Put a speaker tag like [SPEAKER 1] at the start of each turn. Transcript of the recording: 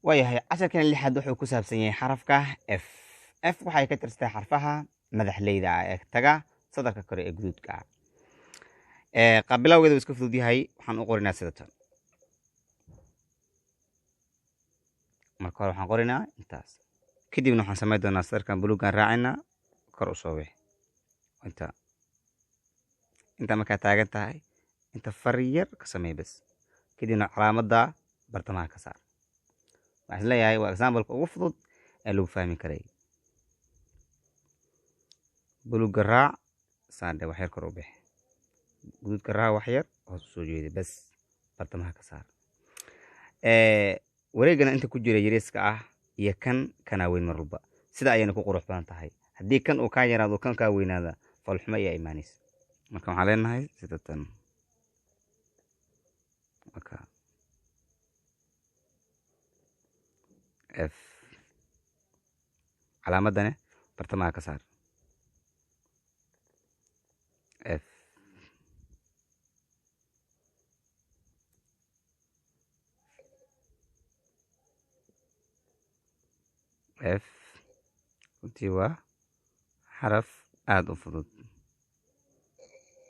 [SPEAKER 1] waayahay casharkan lixaad wuxuu ku saabsan yahay xarafka f. f waxay ka tirsantahay xarfaha madaxleyda ah ee taga sadarka kore ee guduudka ah. qabilowgeeda wuu iska fudud yahay, waxaan u qorinaa sida tan. marka hore waxaan qorinaa intaas, kadibna waxaan samayn doonaa sadarkan buluugaan raacinaa kor u soo wix inta markaa taagan tahay inta far yar ka samey bas, kadibna calaamadda bartamaha ka saar. waxaan isleeyahay waa exampleka ugu fudud ee lagu fahmi karay. buluugga raac saandhe wax yar kor u bix, guduudka raac wax yar hoos usoo jeedi bas, bartamaha ka saar. wareegana inta ku jira yariiska ah iyo kan kanaa weyn mar walba, sida ayayna ku qurux badan tahay. haddii kan uu kaa yaraado kan kaa weynaada falxumo ayaa imaanaysa. marka waxaan leenahay sida tan. f calaamadane bartamaha ka saar. f f runtii waa xaraf aada u fudud.